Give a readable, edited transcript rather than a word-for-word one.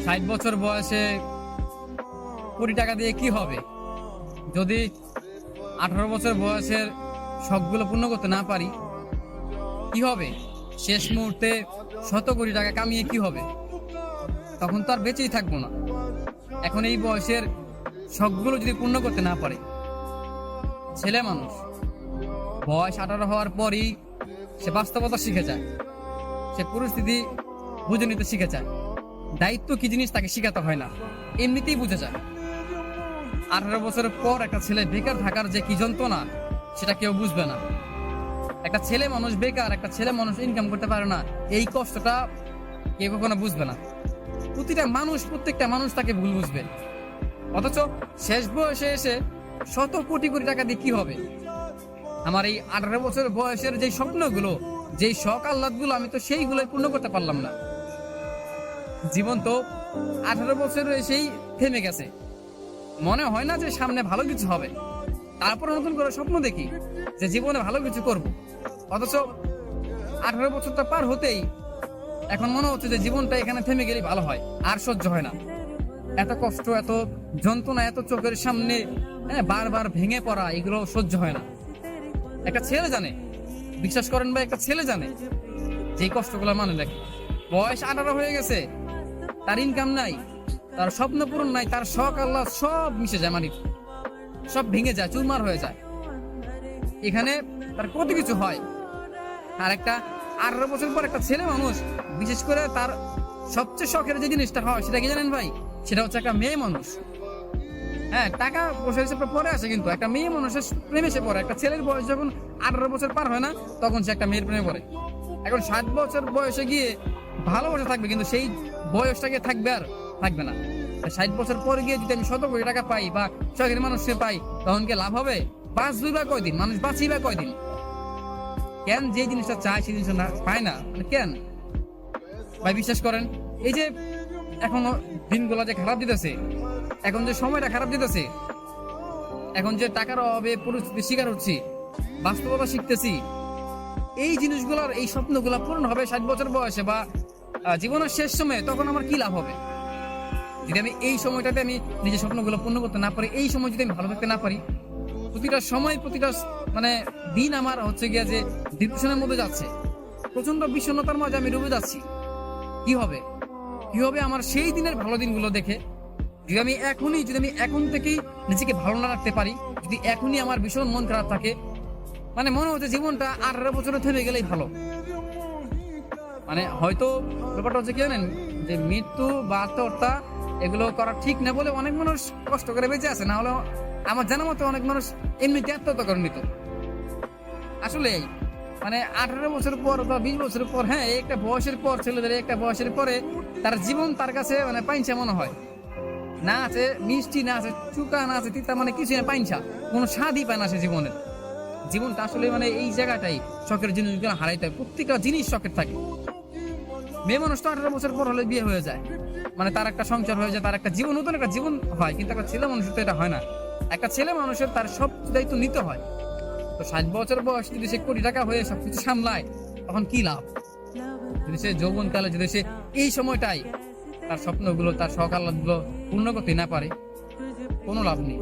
60 বছর বয়সে কোটি টাকা দিয়ে কি হবে? যদি 18 বছর বয়সের শখগুলো পূর্ণ করতে না পারি কি হবে? শেষ মুহূর্তে 100 কোটি টাকা কামিয়ে কি হবে? তখন তো আর বেঁচেই থাকবো না। এখন এই বয়সের শখগুলো যদি পূর্ণ করতে না পারে, ছেলে মানুষ বয়স 18 হওয়ার পরই সে বাস্তবতা শিখে যায়, সে পরিস্থিতি বুঝে নিতে শিখে যায়। দায়িত্ব কি জিনিস তাকে শিখাতে হয় না, এমনিতেই বুঝে যায়। 18 বছরের পর একটা ছেলে বেকার থাকার যে কি যন্ত্রণা সেটা কেউ বুঝবে না। একটা ছেলে মানুষ বেকার, একটা ছেলে মানুষ ইনকাম করতে পারে না, এই কষ্টটা কেউ কখনো বুঝবে না। প্রত্যেকটা মানুষ তাকে ভুল বুঝবে। অথচ শেষ বয়সে এসে 100 কোটি টাকা দিয়ে কি হবে? আমার এই 18 বছর বয়সের যে স্বপ্নগুলো, যেই শখ আহ্লাদগুলো, আমি তো সেইগুলোই পূর্ণ করতে পারলাম না। জীবন তো 18 বছর এসেই থেমে গেছে। মনে হয় না যে সামনে ভালো কিছু হবে, তারপর নতুন করে স্বপ্ন দেখি যে জীবনে ভালো কিছু করব। অথচ 18 বছরটা পার হতেই এখন মনে হচ্ছে যে জীবনটা এখানে থেমে গেলেই ভালো হয়, আর সহ্য হয় না। এত কষ্ট, এত যন্ত্রণা, এত চোখের সামনে বারবার ভেঙে পড়া, এগুলো সহ্য হয় না। একটা ছেলে জানে, বিশ্বাস করেন ভাই, একটা ছেলে জানে যে কষ্টগুলো মানে নাকি। বয়স 18 হয়ে গেছে, তার ইনকাম নাই, তার স্বপ্ন পূরণ নাই, তার শখ আল্লাহ সব মিশে যায়, মানে সব ভেঙে যায়, চুরমার হয়ে যায়। এখানে তার কত কিছু হয়। আর একটা 18 বছর পর একটা ছেলে মানুষ, বিশেষ করে তার সবচেয়ে শখের যে জিনিসটা হয় সেটা কি জানেন ভাই? সেটা হচ্ছে একটা মেয়ে মানুষ। হ্যাঁ, টাকা পয়সা হিসেবে পরে আসে, কিন্তু একটা মেয়ে মানুষের প্রেমে সে পড়ে। একটা ছেলের বয়স যখন 18 বছর পার হয় না, তখন সে একটা মেয়ের প্রেমে পড়ে। এখন 60 বছর বয়সে গিয়ে ভালোবাসা থাকবে, কিন্তু সেই বয়সটাকে থাকবে আর থাকবে না। 60 বছর পরে গিয়ে যদি আমি 100 কোটি টাকা পাই বা শখের মানুষকে পাই, তখন কি লাভ হবে? বাঁচবই বা কয়দিন? মানুষ বাঁচি বা কয়দিন? কেন যে জিনিসটা চায় সেই জিনিসটা না পায় না, মানে কেন ভাই? বিশ্বাস করেন, এই যে এখন দিনগুলো যে খারাপ দিতেছে, এখন যে সময়টা খারাপ দিতেছে, এখন যে টাকার অভাবে পরিস্থিতির শিকার হচ্ছি, বাস্তবতা শিখতেছি, এই জিনিসগুলোর, এই স্বপ্নগুলো পূরণ হবে 60 বছর বয়সে বা জীবনের শেষ সময়ে, তখন আমার কি লাভ হবে? যদি আমি এই সময়টাতে আমি নিজের স্বপ্নগুলো পূর্ণ করতে না পারি, এই সময় যদি আমি ভালো থাকতে না পারি, প্রতিটা সময়, প্রতিটা মানে দিন আমার হচ্ছে গিয়া যে ডিপ্রেশনের মধ্যে যাচ্ছে, প্রচন্ড বিষণ্ণতার মাঝে আমি ডুবে যাচ্ছি, কি হবে? কি হবে আমার সেই দিনের ভালো দিনগুলো দেখে? যদি আমি এখন থেকেই নিজেকে ভালো না রাখতে পারি, যদি এখনই আমার ভীষণ মন খারাপ থাকে, মানে মনে হচ্ছে জীবনটা 18 বছরে থেমে গেলেই ভালো। মানে হয়তো ব্যাপারটা হচ্ছে কি জানেন, যে মৃত্যু বা আত্মহত্যা এগুলো করা ঠিক না বলে অনেক মানুষ কষ্ট করে বেঁচে আছে, না হলে আমার জানা মতো অনেক মানুষ এমনিতে আত্মহত্যা করে নিত। আসলে মানে 18 বছর পর বা 20 বছর পর, হ্যাঁ, একটা বয়সের পর ছেলেদের একটা বয়সের পরে তার জীবন তার কাছে মানে পাইনছা মনে হয়। না আছে মিষ্টি, না আছে চুকা, না আছে তিতা, মানে কিছু না, পাইনছা, কোনো স্বাদই পায় না সে জীবনের। জীবনটা আসলে মানে এই জায়গাটাই শখের জিনিসগুলো হারাইতে হয়। প্রত্যেকটা জিনিস শখের থাকে। মেয়ে মানুষ তো 18 বছর পর হলে বিয়ে হয়ে যায়, মানে তার একটা সংসার হয়ে যায়, তার একটা জীবন, নতুন একটা জীবন হয়। কিন্তু একটা ছেলে মানুষের তো এটা হয় না। একটা ছেলে মানুষের তার সব দায়িত্ব নিতে হয়। তো 60 বছর বয়স যদি সে কোটি টাকা হয়ে সবকিছু সামলায়, তখন কি লাভ? যদি সে যৌবনকালে, যদি সে এই সময়টাই তার স্বপ্নগুলো, তার শখ আহ্লাদগুলো পূর্ণ করতে না পারে, কোনো লাভ নেই।